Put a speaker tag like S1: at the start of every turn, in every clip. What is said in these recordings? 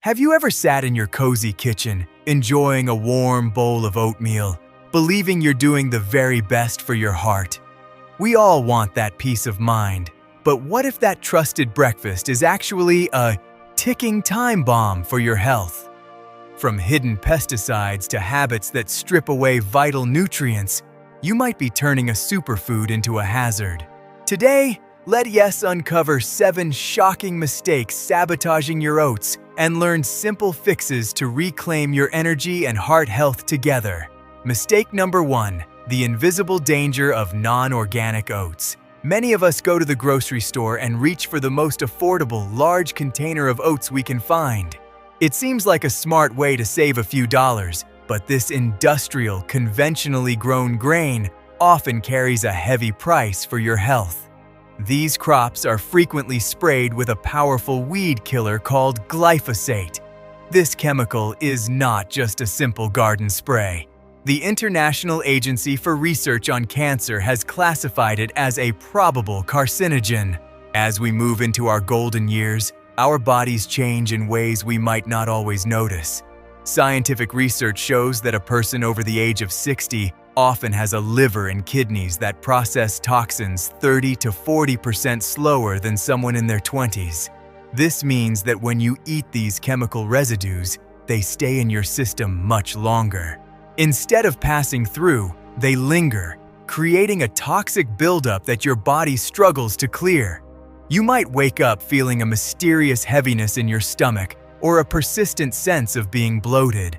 S1: Have you ever sat in your cozy kitchen, enjoying a warm bowl of oatmeal, believing you're doing the very best for your heart? We all want that peace of mind, but what if that trusted breakfast is actually a ticking time bomb for your health? From hidden pesticides to habits that strip away vital nutrients, you might be turning a superfood into a hazard. Today, let Yes uncover 7 shocking mistakes sabotaging your oats and learn simple fixes to reclaim your energy and heart health together. Mistake number 1, the invisible danger of non-organic oats. Many of us go to the grocery store and reach for the most affordable, large container of oats we can find. It seems like a smart way to save a few dollars, but this industrial, conventionally grown grain often carries a heavy price for your health. These crops are frequently sprayed with a powerful weed killer called glyphosate. This chemical is not just a simple garden spray. The International Agency for Research on Cancer has classified it as a probable carcinogen. As we move into our golden years, our bodies change in ways we might not always notice. Scientific research shows that a person over the age of 60 often has a liver and kidneys that process toxins 30 to 40% slower than someone in their 20s. This means that when you eat these chemical residues, they stay in your system much longer. Instead of passing through, they linger, creating a toxic buildup that your body struggles to clear. You might wake up feeling a mysterious heaviness in your stomach or a persistent sense of being bloated.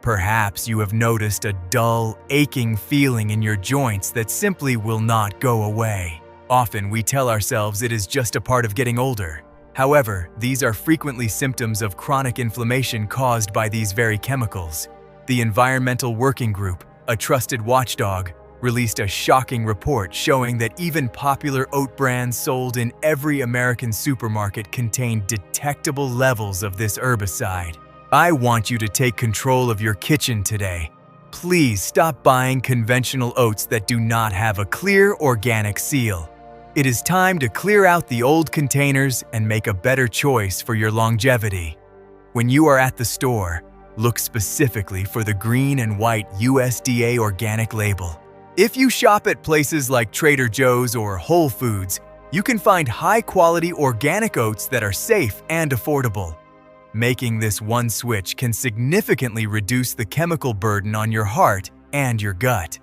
S1: Perhaps you have noticed a dull, aching feeling in your joints that simply will not go away. Often we tell ourselves it is just a part of getting older. However, these are frequently symptoms of chronic inflammation caused by these very chemicals. The Environmental Working Group, a trusted watchdog, released a shocking report showing that even popular oat brands sold in every American supermarket contain detectable levels of this herbicide. I want you to take control of your kitchen today. Please stop buying conventional oats that do not have a clear organic seal. It is time to clear out the old containers and make a better choice for your longevity. When you are at the store, look specifically for the green and white USDA organic label. If you shop at places like Trader Joe's or Whole Foods, you can find high-quality organic oats that are safe and affordable. Making this one switch can significantly reduce the chemical burden on your heart and your gut.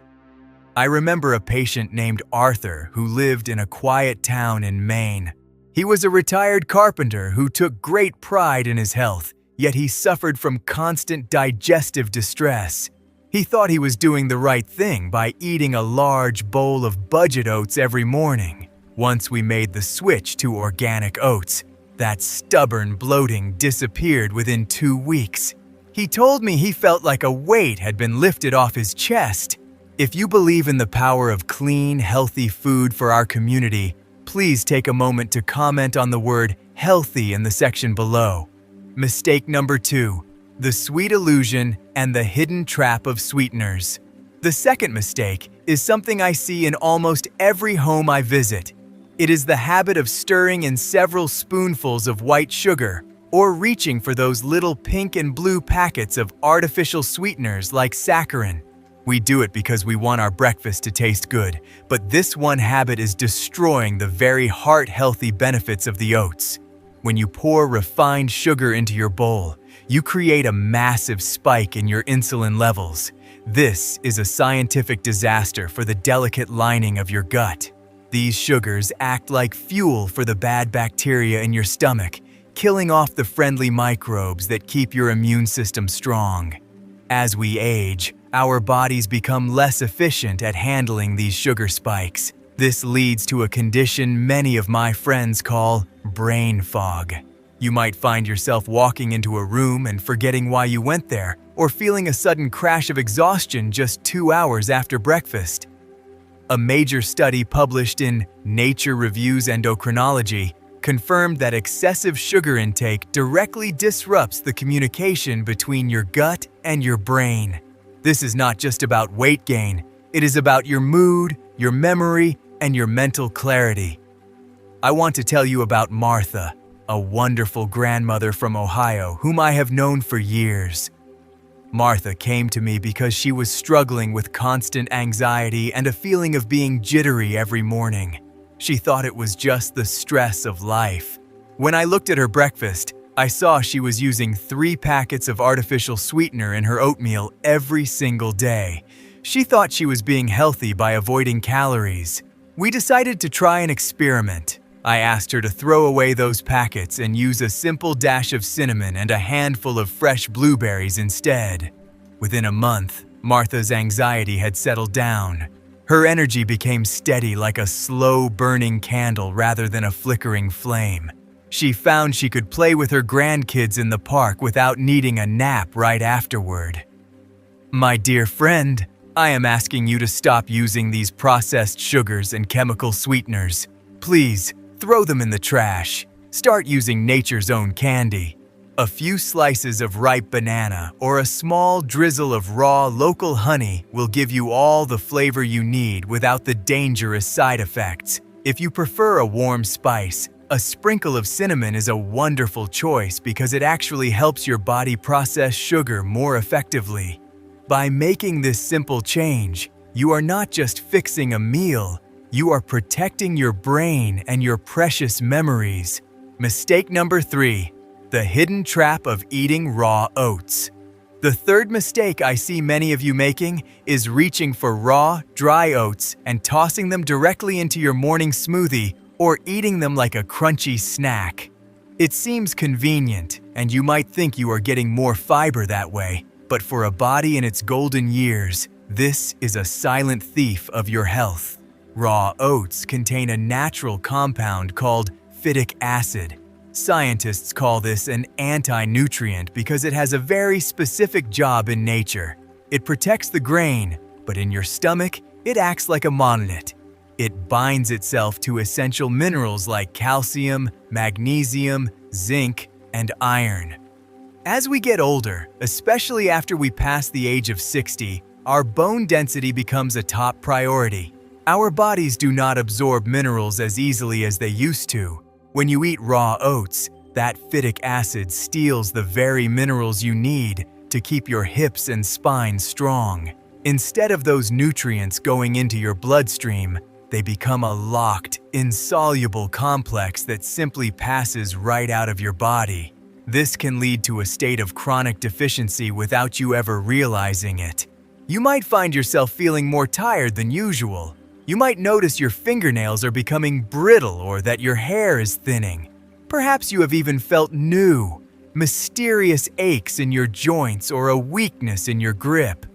S1: I remember a patient named Arthur who lived in a quiet town in Maine. He was a retired carpenter who took great pride in his health, yet he suffered from constant digestive distress. He thought he was doing the right thing by eating a large bowl of budget oats every morning. Once we made the switch to organic oats, that stubborn bloating disappeared within 2 weeks. He told me he felt like a weight had been lifted off his chest. If you believe in the power of clean, healthy food for our community, please take a moment to comment on the word healthy in the section below. Mistake number 2, the sweet illusion and the hidden trap of sweeteners. The second mistake is something I see in almost every home I visit. It is the habit of stirring in several spoonfuls of white sugar or reaching for those little pink and blue packets of artificial sweeteners like saccharin. We do it because we want our breakfast to taste good, but this one habit is destroying the very heart-healthy benefits of the oats. When you pour refined sugar into your bowl, you create a massive spike in your insulin levels. This is a scientific disaster for the delicate lining of your gut. These sugars act like fuel for the bad bacteria in your stomach, killing off the friendly microbes that keep your immune system strong. As we age, our bodies become less efficient at handling these sugar spikes. This leads to a condition many of my friends call brain fog. You might find yourself walking into a room and forgetting why you went there, or feeling a sudden crash of exhaustion just 2 hours after breakfast. A major study published in Nature Reviews Endocrinology confirmed that excessive sugar intake directly disrupts the communication between your gut and your brain. This is not just about weight gain, it is about your mood, your memory, and your mental clarity. I want to tell you about Martha, a wonderful grandmother from Ohio whom I have known for years. Martha came to me because she was struggling with constant anxiety and a feeling of being jittery every morning. She thought it was just the stress of life. When I looked at her breakfast, I saw she was using 3 packets of artificial sweetener in her oatmeal every single day. She thought she was being healthy by avoiding calories. We decided to try an experiment. I asked her to throw away those packets and use a simple dash of cinnamon and a handful of fresh blueberries instead. Within a month, Martha's anxiety had settled down. Her energy became steady like a slow-burning candle rather than a flickering flame. She found she could play with her grandkids in the park without needing a nap right afterward. My dear friend, I am asking you to stop using these processed sugars and chemical sweeteners. Please, throw them in the trash. Start using nature's own candy. A few slices of ripe banana or a small drizzle of raw local honey will give you all the flavor you need without the dangerous side effects. If you prefer a warm spice, a sprinkle of cinnamon is a wonderful choice because it actually helps your body process sugar more effectively. By making this simple change, you are not just fixing a meal, you are protecting your brain and your precious memories. Mistake number 3, the hidden trap of eating raw oats. The third mistake I see many of you making is reaching for raw, dry oats and tossing them directly into your morning smoothie or eating them like a crunchy snack. It seems convenient, and you might think you are getting more fiber that way, but for a body in its golden years, this is a silent thief of your health. Raw oats contain a natural compound called phytic acid. Scientists call this an anti-nutrient because it has a very specific job in nature. It protects the grain, but in your stomach, it acts like a monolith. It binds itself to essential minerals like calcium, magnesium, zinc, and iron. As we get older, especially after we pass the age of 60, our bone density becomes a top priority. Our bodies do not absorb minerals as easily as they used to. When you eat raw oats, that phytic acid steals the very minerals you need to keep your hips and spine strong. Instead of those nutrients going into your bloodstream, they become a locked, insoluble complex that simply passes right out of your body. This can lead to a state of chronic deficiency without you ever realizing it. You might find yourself feeling more tired than usual. You might notice your fingernails are becoming brittle or that your hair is thinning. Perhaps you have even felt new, mysterious aches in your joints or a weakness in your grip.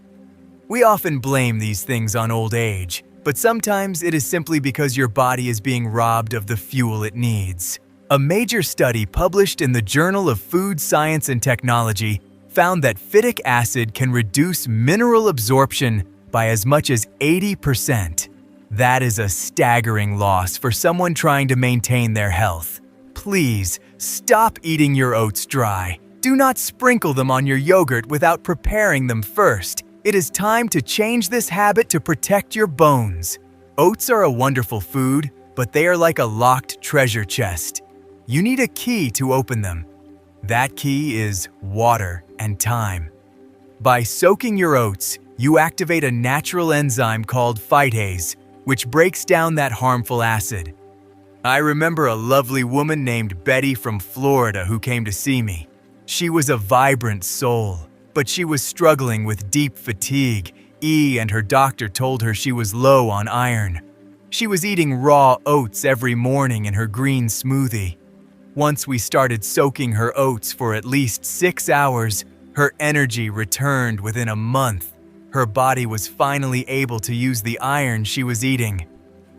S1: We often blame these things on old age, but sometimes it is simply because your body is being robbed of the fuel it needs. A major study published in the Journal of Food Science and Technology found that phytic acid can reduce mineral absorption by as much as 80%. That is a staggering loss for someone trying to maintain their health. Please, stop eating your oats dry. Do not sprinkle them on your yogurt without preparing them first. It is time to change this habit to protect your bones. Oats are a wonderful food, but they are like a locked treasure chest. You need a key to open them. That key is water and time. By soaking your oats, you activate a natural enzyme called phytase, which breaks down that harmful acid. I remember a lovely woman named Betty from Florida who came to see me. She was a vibrant soul, but she was struggling with deep fatigue, and her doctor told her she was low on iron. She was eating raw oats every morning in her green smoothie. Once we started soaking her oats for at least 6 hours, her energy returned within a month. Her body was finally able to use the iron she was eating.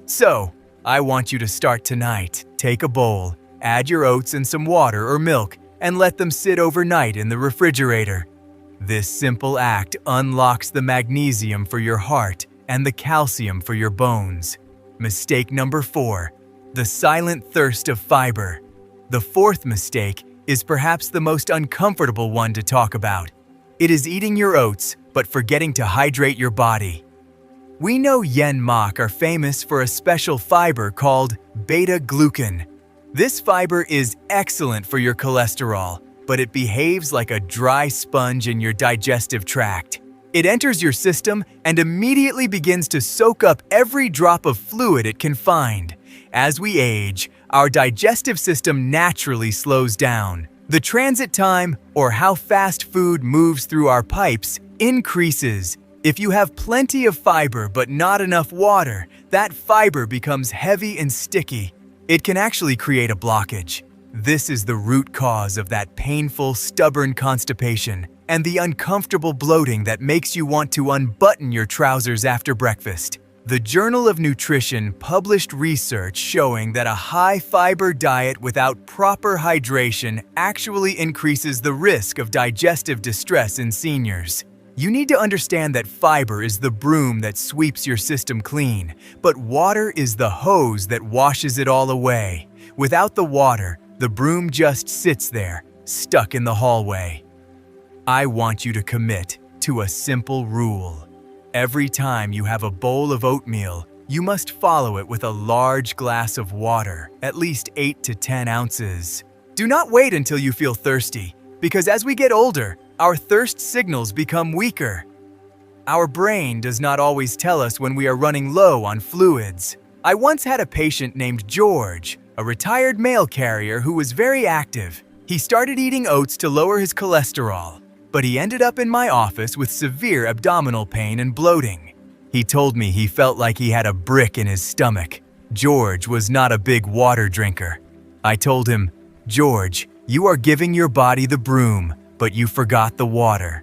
S1: So, I want you to start tonight. Take a bowl, add your oats and some water or milk, and let them sit overnight in the refrigerator. This simple act unlocks the magnesium for your heart and the calcium for your bones. Mistake number 4, the silent thirst of fiber. The fourth mistake is perhaps the most uncomfortable one to talk about. It is eating your oats, but forgetting to hydrate your body. We know yen mock are famous for a special fiber called beta-glucan. This fiber is excellent for your cholesterol, but it behaves like a dry sponge in your digestive tract. It enters your system and immediately begins to soak up every drop of fluid it can find. As we age, our digestive system naturally slows down. The transit time, or how fast food moves through our pipes, increases. If you have plenty of fiber but not enough water, that fiber becomes heavy and sticky. It can actually create a blockage. This is the root cause of that painful, stubborn constipation and the uncomfortable bloating that makes you want to unbutton your trousers after breakfast. The Journal of Nutrition published research showing that a high-fiber diet without proper hydration actually increases the risk of digestive distress in seniors. You need to understand that fiber is the broom that sweeps your system clean, but water is the hose that washes it all away. Without the water, the broom just sits there, stuck in the hallway. I want you to commit to a simple rule. Every time you have a bowl of oatmeal, you must follow it with a large glass of water, at least 8 to 10 ounces. Do not wait until you feel thirsty, because as we get older, our thirst signals become weaker. Our brain does not always tell us when we are running low on fluids. I once had a patient named George, a retired mail carrier who was very active. He started eating oats to lower his cholesterol, but he ended up in my office with severe abdominal pain and bloating. He told me he felt like he had a brick in his stomach. George was not a big water drinker. I told him, "George, you are giving your body the broom, but you forgot the water."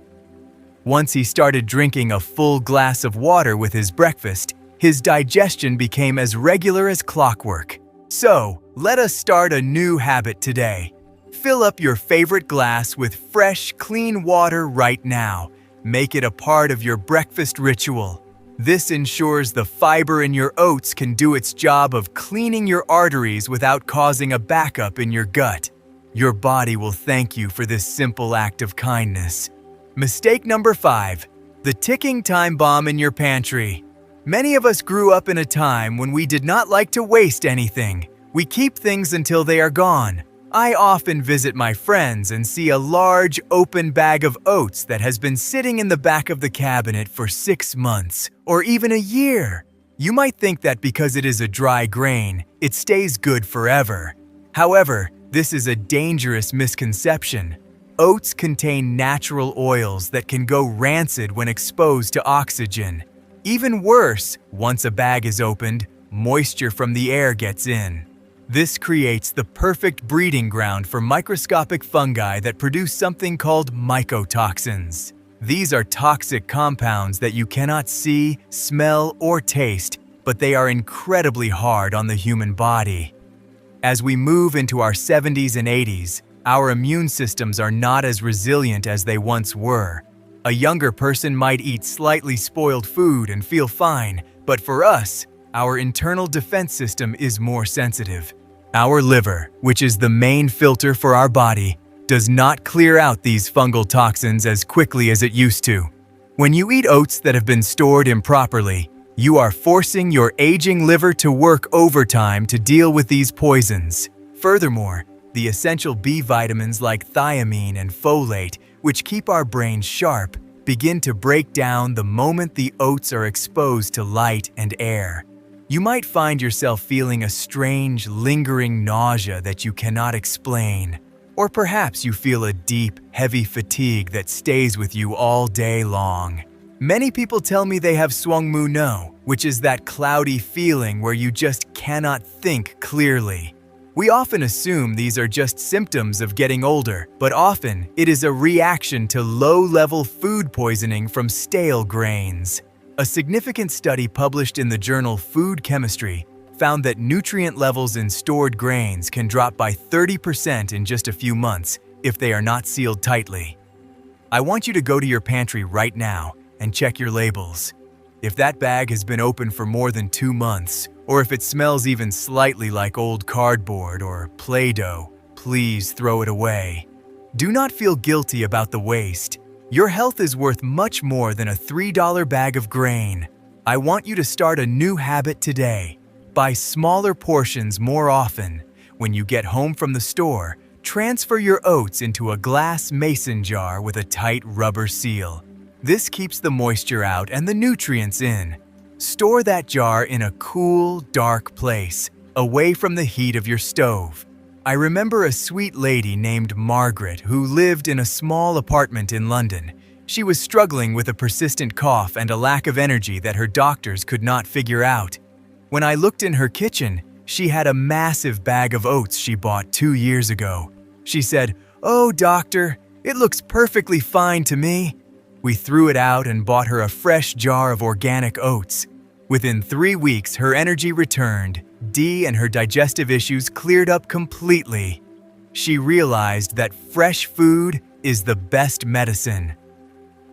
S1: Once he started drinking a full glass of water with his breakfast, his digestion became as regular as clockwork. So, let us start a new habit today. Fill up your favorite glass with fresh, clean water right now. Make it a part of your breakfast ritual. This ensures the fiber in your oats can do its job of cleaning your arteries without causing a backup in your gut. Your body will thank you for this simple act of kindness. Mistake number 5, the ticking time bomb in your pantry. Many of us grew up in a time when we did not like to waste anything. We keep things until they are gone. I often visit my friends and see a large, open bag of oats that has been sitting in the back of the cabinet for 6 months, or even a year. You might think that because it is a dry grain, it stays good forever. However, this is a dangerous misconception. Oats contain natural oils that can go rancid when exposed to oxygen. Even worse, once a bag is opened, moisture from the air gets in. This creates the perfect breeding ground for microscopic fungi that produce something called mycotoxins. These are toxic compounds that you cannot see, smell, or taste, but they are incredibly hard on the human body. As we move into our 70s and 80s, our immune systems are not as resilient as they once were. A younger person might eat slightly spoiled food and feel fine, but for us, our internal defense system is more sensitive. Our liver, which is the main filter for our body, does not clear out these fungal toxins as quickly as it used to. When you eat oats that have been stored improperly, you are forcing your aging liver to work overtime to deal with these poisons. Furthermore, the essential B vitamins like thiamine and folate, which keep our brains sharp, begin to break down the moment the oats are exposed to light and air. You might find yourself feeling a strange, lingering nausea that you cannot explain. Or perhaps you feel a deep, heavy fatigue that stays with you all day long. Many people tell me they have swangmu no, which is that cloudy feeling where you just cannot think clearly. We often assume these are just symptoms of getting older, but often it is a reaction to low-level food poisoning from stale grains. A significant study published in the journal Food Chemistry found that nutrient levels in stored grains can drop by 30% in just a few months if they are not sealed tightly. I want you to go to your pantry right now and check your labels. If that bag has been open for more than 2 months, or if it smells even slightly like old cardboard or Play-Doh, please throw it away. Do not feel guilty about the waste. Your health is worth much more than a $3 bag of grain. I want you to start a new habit today. Buy smaller portions more often. When you get home from the store, transfer your oats into a glass mason jar with a tight rubber seal. This keeps the moisture out and the nutrients in. Store that jar in a cool, dark place, away from the heat of your stove. I remember a sweet lady named Margaret who lived in a small apartment in London. She was struggling with a persistent cough and a lack of energy that her doctors could not figure out. When I looked in her kitchen, she had a massive bag of oats she bought 2 years ago. She said, "Oh, doctor, it looks perfectly fine to me." We threw it out and bought her a fresh jar of organic oats. Within 3 weeks, her energy returned, and her digestive issues cleared up completely. She realized that fresh food is the best medicine.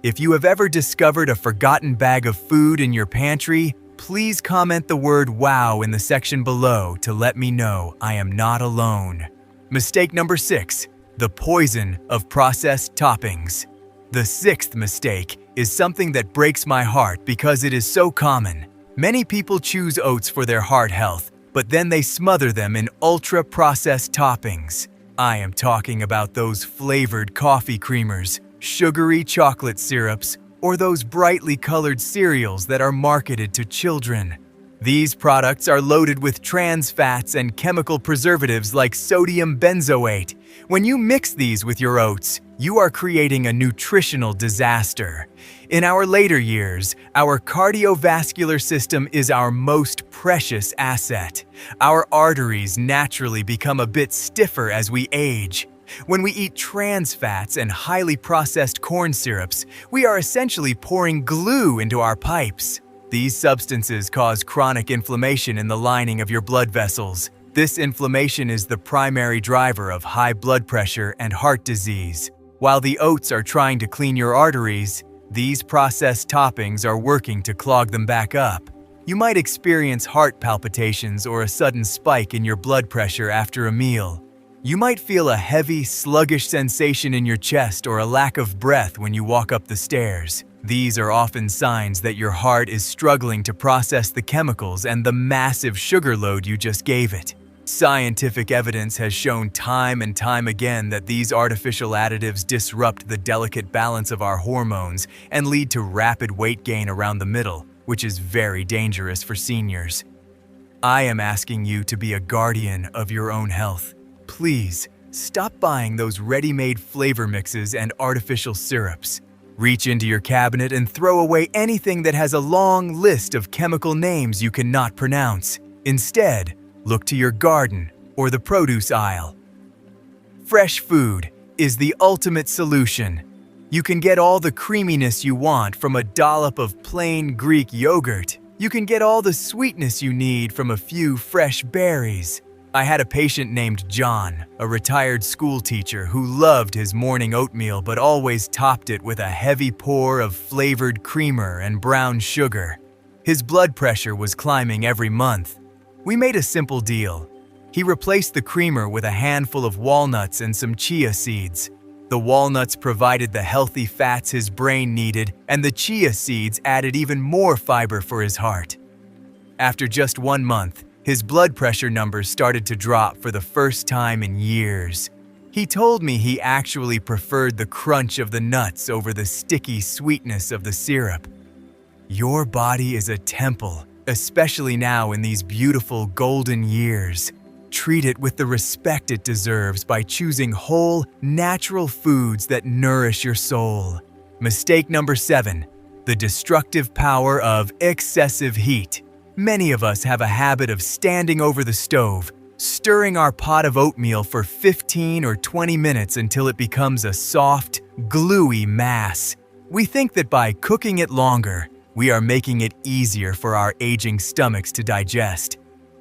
S1: If you have ever discovered a forgotten bag of food in your pantry, please comment the word "wow" in the section below to let me know I am not alone. Mistake number 6, the poison of processed toppings. The 6th mistake is something that breaks my heart because it is so common. Many people choose oats for their heart health, but then they smother them in ultra-processed toppings. I am talking about those flavored coffee creamers, sugary chocolate syrups, or those brightly colored cereals that are marketed to children. These products are loaded with trans fats and chemical preservatives like sodium benzoate. When you mix these with your oats, you are creating a nutritional disaster. In our later years, our cardiovascular system is our most precious asset. Our arteries naturally become a bit stiffer as we age. When we eat trans fats and highly processed corn syrups, we are essentially pouring glue into our pipes. These substances cause chronic inflammation in the lining of your blood vessels. This inflammation is the primary driver of high blood pressure and heart disease. While the oats are trying to clean your arteries, these processed toppings are working to clog them back up. You might experience heart palpitations or a sudden spike in your blood pressure after a meal. You might feel a heavy, sluggish sensation in your chest or a lack of breath when you walk up the stairs. These are often signs that your heart is struggling to process the chemicals and the massive sugar load you just gave it. Scientific evidence has shown time and time again that these artificial additives disrupt the delicate balance of our hormones and lead to rapid weight gain around the middle, which is very dangerous for seniors. I am asking you to be a guardian of your own health. Please, stop buying those ready-made flavor mixes and artificial syrups. Reach into your cabinet and throw away anything that has a long list of chemical names you cannot pronounce. Instead, look to your garden or the produce aisle. Fresh food is the ultimate solution. You can get all the creaminess you want from a dollop of plain Greek yogurt. You can get all the sweetness you need from a few fresh berries. I had a patient named John, a retired school teacher who loved his morning oatmeal but always topped it with a heavy pour of flavored creamer and brown sugar. His blood pressure was climbing every month. We made a simple deal. He replaced the creamer with a handful of walnuts and some chia seeds. The walnuts provided the healthy fats his brain needed, and the chia seeds added even more fiber for his heart. After just 1 month, his blood pressure numbers started to drop for the first time in years. He told me he actually preferred the crunch of the nuts over the sticky sweetness of the syrup. Your body is a temple, especially now in these beautiful golden years. Treat it with the respect it deserves by choosing whole, natural foods that nourish your soul. Mistake number 7, the destructive power of excessive heat. Many of us have a habit of standing over the stove, stirring our pot of oatmeal for 15 or 20 minutes until it becomes a soft, gluey mass. We think that by cooking it longer, we are making it easier for our aging stomachs to digest.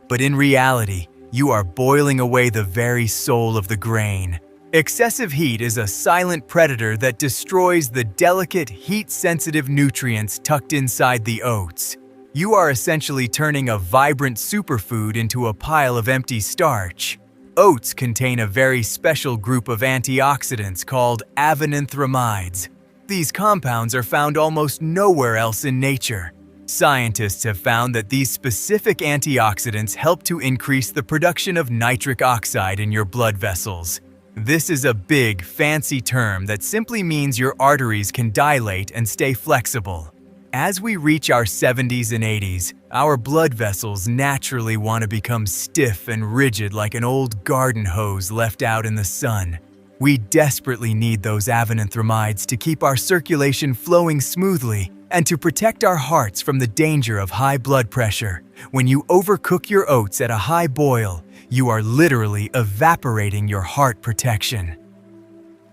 S1: But in reality, you are boiling away the very soul of the grain. Excessive heat is a silent predator that destroys the delicate, heat-sensitive nutrients tucked inside the oats. You are essentially turning a vibrant superfood into a pile of empty starch. Oats contain a very special group of antioxidants called avenanthramides. These compounds are found almost nowhere else in nature. Scientists have found that these specific antioxidants help to increase the production of nitric oxide in your blood vessels. This is a big, fancy term that simply means your arteries can dilate and stay flexible. As we reach our 70s and 80s, our blood vessels naturally want to become stiff and rigid like an old garden hose left out in the sun. We desperately need those avenanthramides to keep our circulation flowing smoothly and to protect our hearts from the danger of high blood pressure. When you overcook your oats at a high boil, you are literally evaporating your heart protection.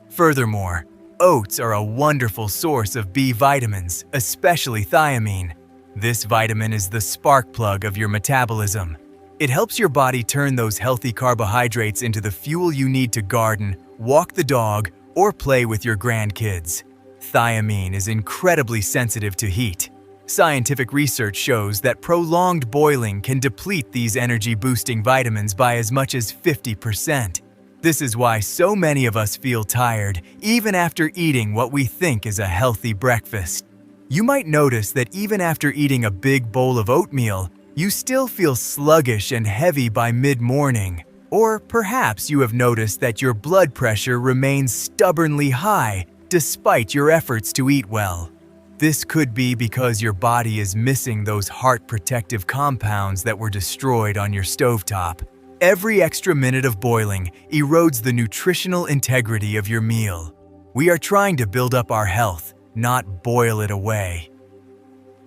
S1: Furthermore, oats are a wonderful source of B vitamins, especially thiamine. This vitamin is the spark plug of your metabolism. It helps your body turn those healthy carbohydrates into the fuel you need to garden, walk the dog, or play with your grandkids. Thiamine is incredibly sensitive to heat. Scientific research shows that prolonged boiling can deplete these energy-boosting vitamins by as much as 50%. This is why so many of us feel tired, even after eating what we think is a healthy breakfast. You might notice that even after eating a big bowl of oatmeal, you still feel sluggish and heavy by mid-morning. Or perhaps you have noticed that your blood pressure remains stubbornly high despite your efforts to eat well. This could be because your body is missing those heart-protective compounds that were destroyed on your stovetop. Every extra minute of boiling erodes the nutritional integrity of your meal. We are trying to build up our health, not boil it away.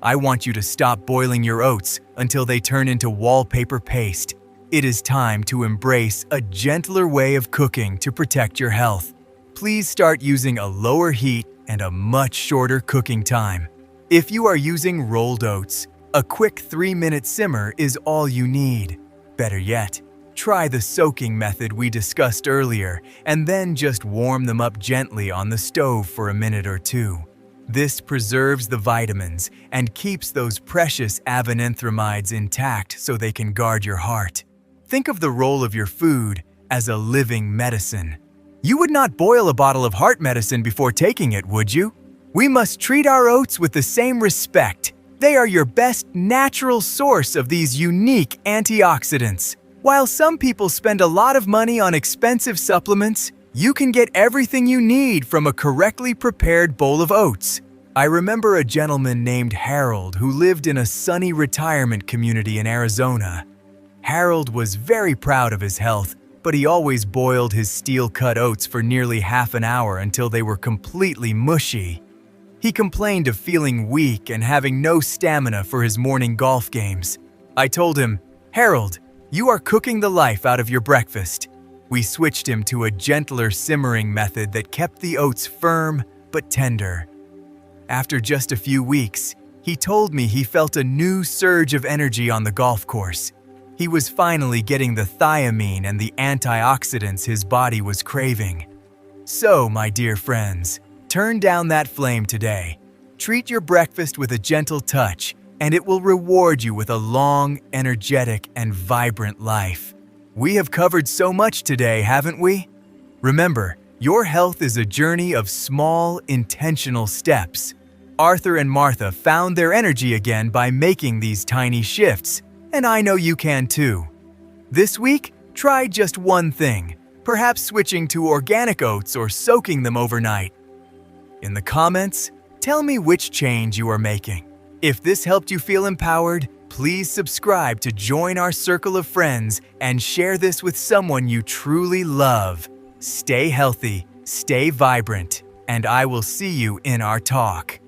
S1: I want you to stop boiling your oats until they turn into wallpaper paste. It is time to embrace a gentler way of cooking to protect your health. Please start using a lower heat and a much shorter cooking time. If you are using rolled oats, a quick 3-minute simmer is all you need. Better yet, try the soaking method we discussed earlier and then just warm them up gently on the stove for a minute or two. This preserves the vitamins and keeps those precious avenanthramides intact so they can guard your heart. Think of the role of your food as a living medicine. You would not boil a bottle of heart medicine before taking it, would you? We must treat our oats with the same respect. They are your best natural source of these unique antioxidants. While some people spend a lot of money on expensive supplements, you can get everything you need from a correctly prepared bowl of oats. I remember a gentleman named Harold who lived in a sunny retirement community in Arizona. Harold was very proud of his health, but he always boiled his steel-cut oats for nearly half an hour until they were completely mushy. He complained of feeling weak and having no stamina for his morning golf games. I told him, "Harold, you are cooking the life out of your breakfast." We switched him to a gentler simmering method that kept the oats firm but tender. After just a few weeks, he told me he felt a new surge of energy on the golf course. He was finally getting the thiamine and the antioxidants his body was craving. So, my dear friends, turn down that flame today. Treat your breakfast with a gentle touch, and it will reward you with a long, energetic, and vibrant life. We have covered so much today, haven't we? Remember, your health is a journey of small, intentional steps. Arthur and Martha found their energy again by making these tiny shifts, and I know you can too. This week, try just one thing, perhaps switching to organic oats or soaking them overnight. In the comments, tell me which change you are making. If this helped you feel empowered, please subscribe to join our circle of friends and share this with someone you truly love. Stay healthy, stay vibrant, and I will see you in our talk.